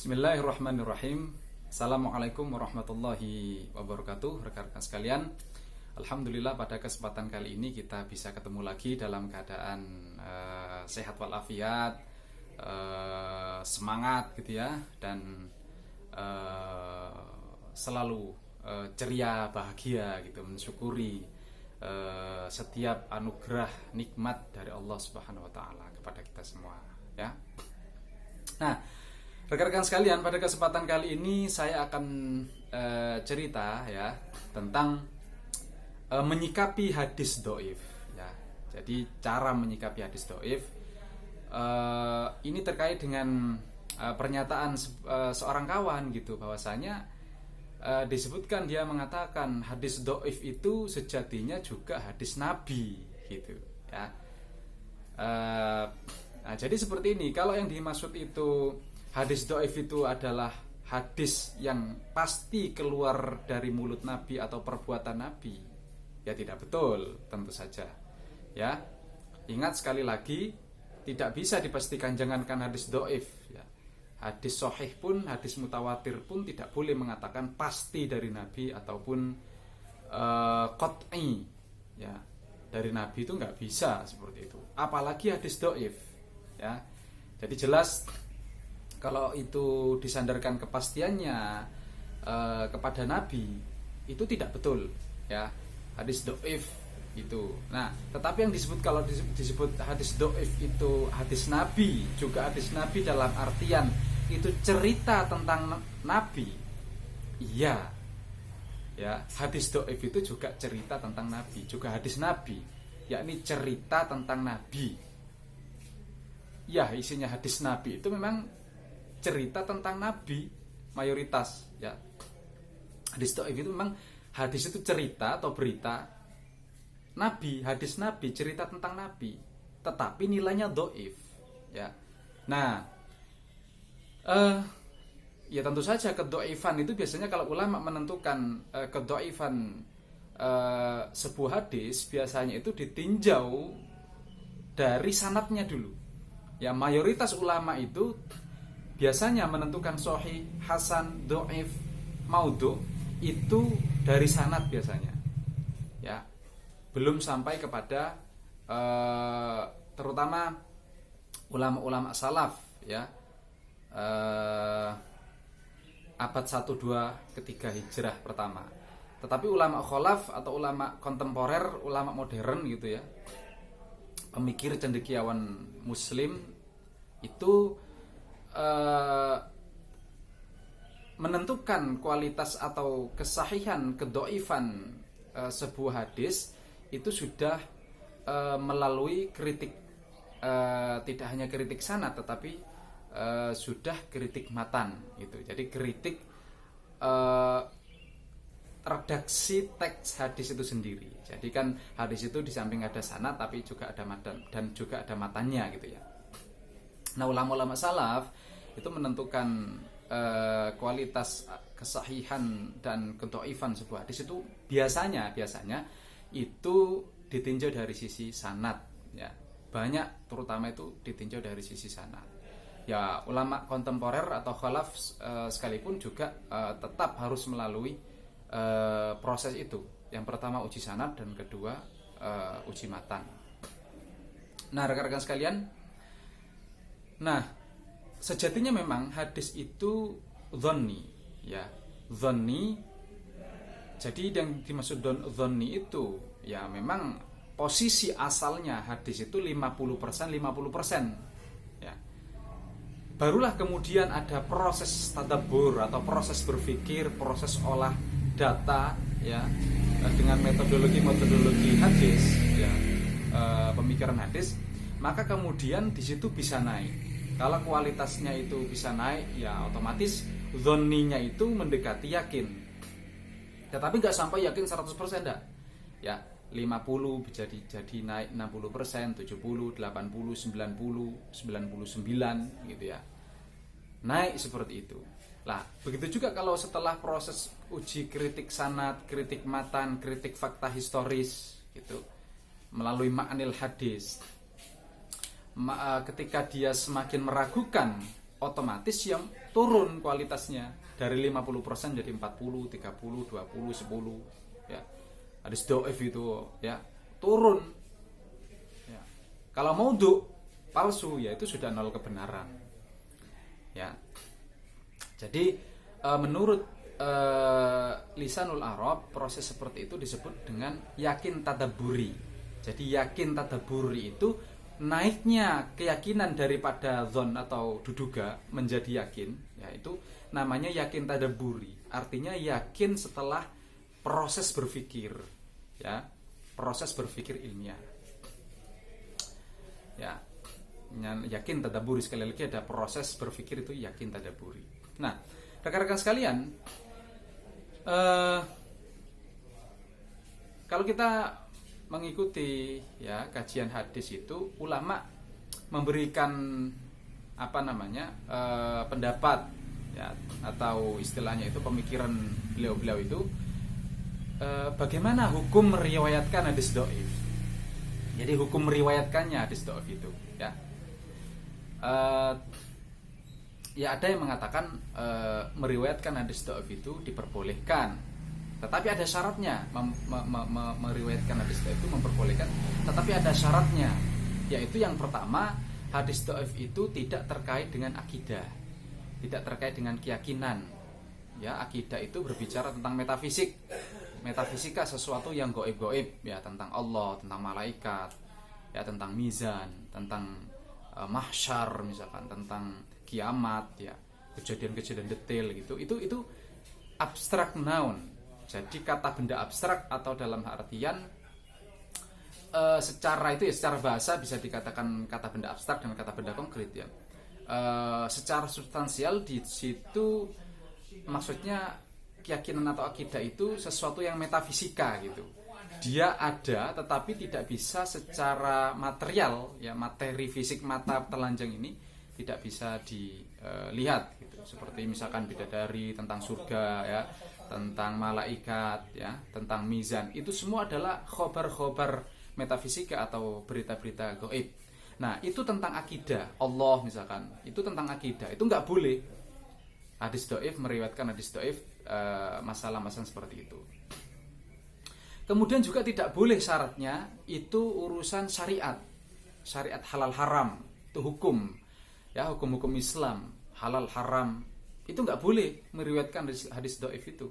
Bismillahirrahmanirrahim. Assalamualaikum warahmatullahi wabarakatuh. Rekan-rekan sekalian, alhamdulillah pada kesempatan kali ini kita bisa ketemu lagi dalam keadaan sehat walafiat, semangat gitu ya, dan selalu ceria, bahagia gitu, mensyukuri setiap anugerah nikmat dari Allah Subhanahu wa taala kepada kita semua ya. Nah, rekan-rekan sekalian, pada kesempatan kali ini saya akan cerita ya tentang menyikapi hadis dhaif ya. Jadi cara menyikapi hadis dhaif ini terkait dengan pernyataan seorang kawan gitu, bahwasanya disebutkan dia mengatakan hadis dhaif itu sejatinya juga hadis Nabi gitu ya. Nah, jadi seperti ini. Kalau yang dimaksud itu hadis dhaif itu adalah hadis yang pasti keluar dari mulut Nabi atau perbuatan Nabi, ya tidak betul, tentu saja. Ya, ingat sekali lagi, tidak bisa dipastikan, jangankan hadis dhaif. Ya. Hadis sahih pun, hadis mutawatir pun tidak boleh mengatakan pasti dari Nabi ataupun qat'i. Ya, dari Nabi itu nggak bisa seperti itu. Apalagi hadis dhaif. Ya, jadi jelas. Kalau itu disandarkan kepastiannya kepada Nabi, itu tidak betul ya, hadis dhaif itu. Nah, tetapi yang disebut, kalau disebut hadis dhaif itu hadis Nabi, juga hadis Nabi dalam artian itu cerita tentang Nabi. Iya. Ya, hadis dhaif itu juga cerita tentang Nabi, juga hadis Nabi, yakni cerita tentang Nabi. Ya, isinya hadis Nabi itu memang cerita tentang Nabi mayoritas ya. Hadis dhaif itu memang hadis itu cerita atau berita Nabi, hadis Nabi, cerita tentang Nabi, tetapi nilainya dhaif ya. Nah, ya tentu saja kedhaifan itu biasanya kalau ulama menentukan kedhaifan sebuah hadis, biasanya itu ditinjau dari sanadnya dulu. Ya, mayoritas ulama itu biasanya menentukan sahih, hasan, dhaif, maudhu itu dari sanad biasanya. Ya. Belum sampai kepada terutama ulama-ulama salaf ya. Abad 1, 2, ketiga hijrah pertama. Tetapi ulama kholaf atau ulama kontemporer, ulama modern gitu ya, pemikir cendekiawan muslim itu menentukan kualitas atau kesahihan, kedhaifan sebuah hadis itu sudah melalui kritik, tidak hanya kritik sanad tetapi sudah kritik matan gitu. Jadi kritik redaksi teks hadis itu sendiri. Jadi kan hadis itu di samping ada sanad tapi juga ada matan dan juga ada matannya gitu ya. Nah, ulama-ulama salaf itu menentukan kualitas kesahihan dan kedhaifan sebuah hadis itu biasanya itu ditinjau dari sisi sanad ya. Banyak terutama itu ditinjau dari sisi sanad. Ya, ulama kontemporer atau khalaf sekalipun juga tetap harus melalui proses itu. Yang pertama uji sanad dan kedua uji matan. Nah, rekan-rekan sekalian, nah, sejatinya memang hadis itu dhanni ya, dhanni. Jadi yang dimaksud dhanni itu ya memang posisi asalnya hadis itu 50% 50% ya. Barulah kemudian ada proses tadabbur atau proses berpikir, proses olah data ya, dengan metodologi hadis ya, pemikiran hadis, maka kemudian di situ bisa naik. Kalau kualitasnya itu bisa naik, ya otomatis dhonninya itu mendekati yakin. Tetapi nggak sampai yakin 100% dah. Ya, 50 jadi naik 60%, 70, 80, 90, 99 gitu ya. Naik seperti itu. Lah, begitu juga kalau setelah proses uji kritik sanad, kritik matan, kritik fakta historis gitu, melalui ma'anil hadis. Ketika dia semakin meragukan otomatis yang turun kualitasnya dari 50% jadi 40, 30, 20, 10 ya. Hadis dhaif itu ya turun. Ya. Kalau maudhu palsu ya itu sudah nol kebenaran. Ya. Jadi menurut Lisanul Arab proses seperti itu disebut dengan yakin tadabburi. Jadi yakin tadabburi itu naiknya keyakinan daripada zon atau duduga menjadi yakin, yaitu namanya yakin tadabburi. Artinya yakin setelah proses berpikir, ya, proses berpikir ilmiah. Ya, yakin tadabburi, sekali lagi ada proses berpikir itu yakin tadabburi. Nah, rekan-rekan sekalian, kalau kita mengikuti ya kajian hadis itu, ulama memberikan pendapat ya, atau istilahnya itu pemikiran beliau-beliau itu bagaimana hukum meriwayatkan hadis dhaif. Jadi hukum meriwayatkannya hadis dhaif itu ya. Ya ada yang mengatakan meriwayatkan hadis dhaif itu diperbolehkan. Tetapi ada syaratnya, meriwayatkan hadis dhaif itu memperbolehkan, tetapi ada syaratnya, yaitu yang pertama, hadis dhaif itu tidak terkait dengan akidah, tidak terkait dengan keyakinan. Ya, akidah itu berbicara tentang metafisik, metafisika sesuatu yang gaib-gaib, ya, tentang Allah, tentang malaikat, ya, tentang mizan, tentang mahsyar misalkan, tentang kiamat, ya, kejadian-kejadian detail gitu. Itu abstrak noun. Jadi kata benda abstrak atau dalam artian secara bahasa bisa dikatakan kata benda abstrak dan kata benda konkret ya. Secara substansial di situ maksudnya keyakinan atau akidah itu sesuatu yang metafisika gitu. Dia ada tetapi tidak bisa secara material ya, materi fisik mata telanjang ini tidak bisa dilihat gitu. Seperti misalkan bidadari, tentang surga ya, tentang malaikat ya, tentang mizan, itu semua adalah khobar-khobar metafisika atau berita-berita gaib. Nah, itu tentang akidah Allah misalkan, itu tentang akidah, itu nggak boleh hadis dhaif meriwayatkan hadis dhaif masalah-masalah seperti itu. Kemudian juga tidak boleh syaratnya itu urusan syariat halal haram, itu hukum ya, hukum-hukum Islam halal haram itu nggak boleh meriwayatkan hadis dhaif itu.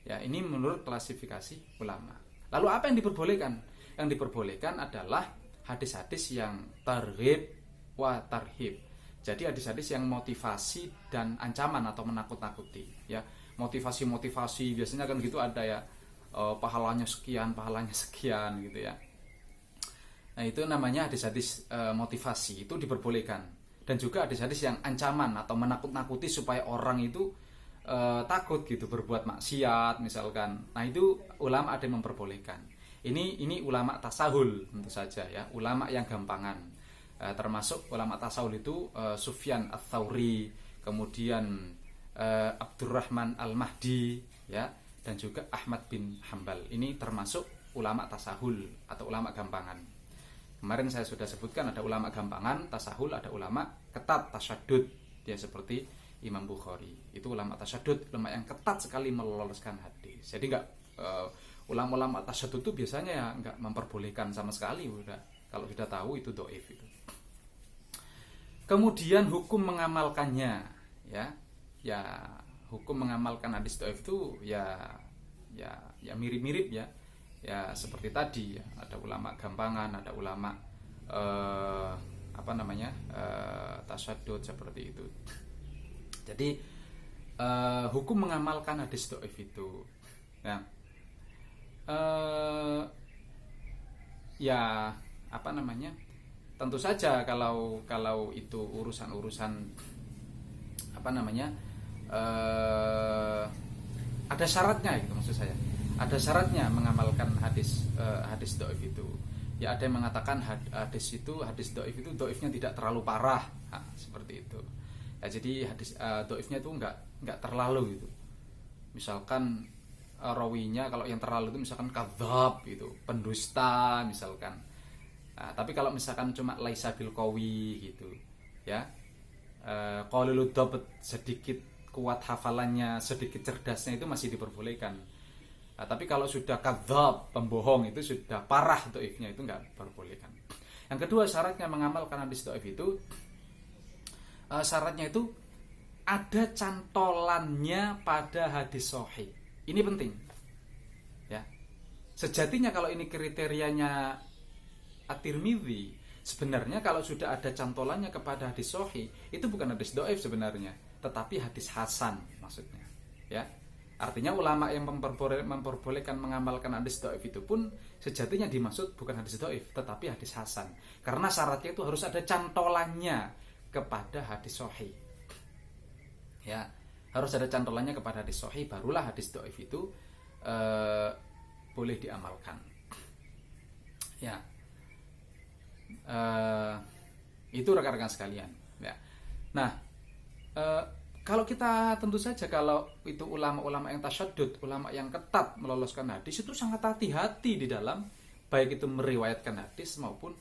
Ya, ini menurut klasifikasi ulama. Lalu apa yang diperbolehkan? Yang diperbolehkan adalah hadis-hadis yang targhib wa tarhib. Jadi hadis-hadis yang motivasi dan ancaman atau menakut-nakuti. Ya, motivasi biasanya kan gitu ada ya, pahalanya sekian gitu ya. Nah, itu namanya hadis-hadis motivasi, itu diperbolehkan. Dan juga hadis-hadis yang ancaman atau menakut-nakuti supaya orang itu takut gitu berbuat maksiat misalkan. Nah, itu ulama ada yang memperbolehkan. Ini ulama tasahul tentu saja ya, ulama yang gampangan. Termasuk ulama tasawuf itu Sufyan Ats-Tsauri, kemudian Abdurrahman Al-Mahdi ya, dan juga Ahmad bin Hambal. Ini termasuk ulama tasahul atau ulama gampangan. Kemarin saya sudah sebutkan ada ulama gampangan tasahul, ada ulama ketat tasyadud ya, seperti Imam Bukhari. Itu ulama tasyadud, ulama yang ketat sekali meloloskan hadis. Jadi enggak ulama-ulama tasyadud itu biasanya ya enggak memperbolehkan sama sekali, udah kalau sudah tahu itu dhaif itu. Kemudian hukum mengamalkannya ya hukum mengamalkan hadis dhaif itu ya mirip-mirip ya seperti tadi ya, ada ulama gampangan, ada ulama tasyadud seperti itu. Jadi hukum mengamalkan hadis dhaif itu tentu saja kalau itu urusan ada syaratnya gitu, maksud saya ada syaratnya mengamalkan hadis dhaif itu. Ya, ada yang mengatakan hadis dhaif itu dhaifnya tidak terlalu parah, seperti itu. Ya, jadi hadis dhaifnya itu enggak terlalu gitu. Misalkan rawinya kalau yang terlalu itu misalkan kadzab gitu, pendusta misalkan. Nah, tapi kalau misalkan cuma laisa bil qawi gitu, ya. qalilud dabt, sedikit kuat hafalannya, sedikit cerdasnya, itu masih diperbolehkan. Tapi kalau sudah kadzab, pembohong, itu sudah parah dhaifnya, itu nggak diperbolehkan. Yang kedua, syaratnya mengamalkan hadis dhaif itu, syaratnya itu ada cantolannya pada hadis sahih. Ini penting. Ya. Sejatinya kalau ini kriterianya At-Tirmidzi, sebenarnya kalau sudah ada cantolannya kepada hadis sahih, itu bukan hadis dhaif sebenarnya, tetapi hadis hasan maksudnya. Ya. Artinya ulama yang memperbolehkan mengamalkan hadis dhaif itu pun sejatinya dimaksud bukan hadis dhaif, tetapi hadis hasan. Karena syaratnya itu harus ada cantolannya kepada hadis sahih. Ya, harus ada cantolannya kepada hadis sahih, barulah hadis dhaif itu boleh diamalkan. Ya, itu rekan-rekan sekalian. Ya. Nah, kalau kita tentu saja kalau itu ulama-ulama yang tasyaddud, ulama yang ketat meloloskan hadis, itu sangat hati-hati di dalam baik itu meriwayatkan hadis maupun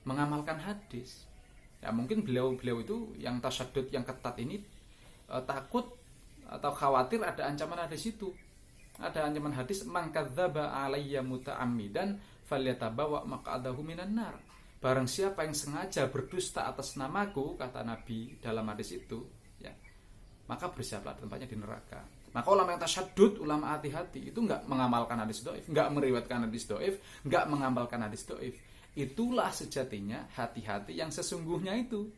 mengamalkan hadis. Ya, mungkin beliau itu yang tasyaddud, yang ketat ini takut atau khawatir ada ancaman hadis itu. Ada ancaman hadis, man kadzdzaba alayya muta'ammidan falyatabawa maq'adahu minan nar. Barang siapa yang sengaja berdusta atas namaku, kata Nabi dalam hadis itu, maka bersiaplah tempatnya di neraka. Maka ulama yang tasyaddud, ulama hati-hati, itu enggak mengamalkan hadis dhaif, enggak meriwayatkan hadis dhaif, enggak mengamalkan hadis dhaif. Itulah sejatinya hati-hati yang sesungguhnya itu.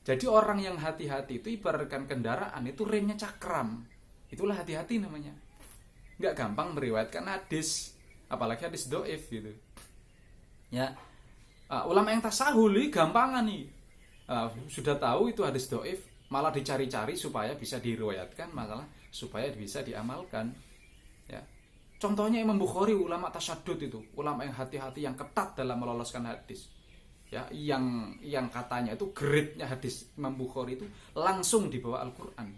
Jadi orang yang hati-hati itu ibaratkan kendaraan, itu remnya cakram. Itulah hati-hati namanya. Enggak gampang meriwayatkan hadis, apalagi hadis dhaif gitu. Ya. Ulama yang tasahul gampangan nih. Sudah tahu itu hadis dhaif, malah dicari-cari supaya bisa diriwayatkan, masalah supaya bisa diamalkan. Ya. Contohnya Imam Bukhari, ulama tasyaddud itu, ulama yang hati-hati, yang ketat dalam meloloskan hadis. Ya, yang katanya itu grade-nya hadis Imam Bukhari itu langsung di bawah Al-Qur'an.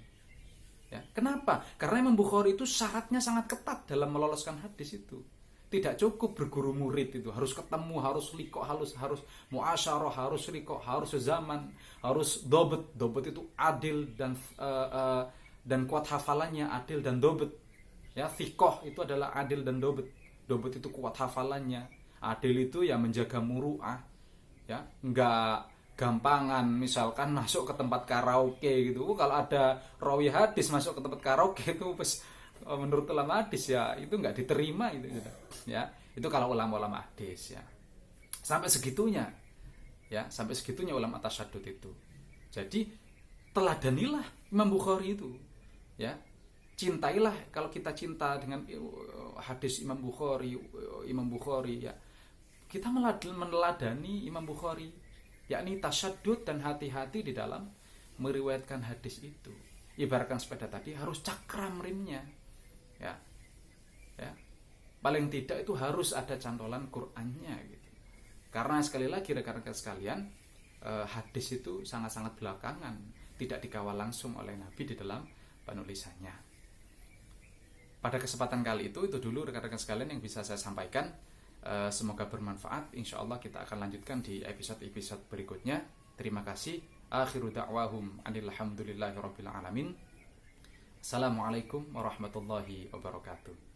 Ya. Kenapa? Karena Imam Bukhari itu syaratnya sangat ketat dalam meloloskan hadis itu. Tidak cukup berguru murid itu, harus ketemu, harus liqo, harus muasyarah, harus liqo, harus zaman, harus dobet. Dobet itu adil dan kuat hafalannya, adil dan dobet. Ya, thiqah itu adalah adil dan dobet. Dobet itu kuat hafalannya, adil itu ya menjaga muru'ah. Ya, enggak gampangan misalkan masuk ke tempat karaoke gitu. Kalau ada rawi hadis masuk ke tempat karaoke itu menurut ulama hadis ya itu nggak diterima gitu. Ya, itu kalau ulama-ulama hadis ya. Sampai segitunya. Ya, sampai segitunya ulama tasyaddud itu. Jadi teladanilah Imam Bukhari itu. Ya. Cintailah, kalau kita cinta dengan hadis Imam Bukhari ya. Kita meneladani Imam Bukhari, yakni tasyaddud dan hati-hati di dalam meriwayatkan hadis itu. Ibaratkan sepeda tadi harus cakram rimnya. Ya. Paling tidak itu harus ada cantolan Qur'annya gitu. Karena sekali lagi rekan-rekan sekalian, hadis itu sangat-sangat belakangan, tidak dikawal langsung oleh Nabi di dalam penulisannya. Pada kesempatan kali itu dulu rekan-rekan sekalian yang bisa saya sampaikan. Semoga bermanfaat. Insyaallah kita akan lanjutkan di episode-episode berikutnya. Terima kasih. Akhiru da'wahum anilhamdulillahi rabbil alamin. Assalamualaikum warahmatullahi wabarakatuh.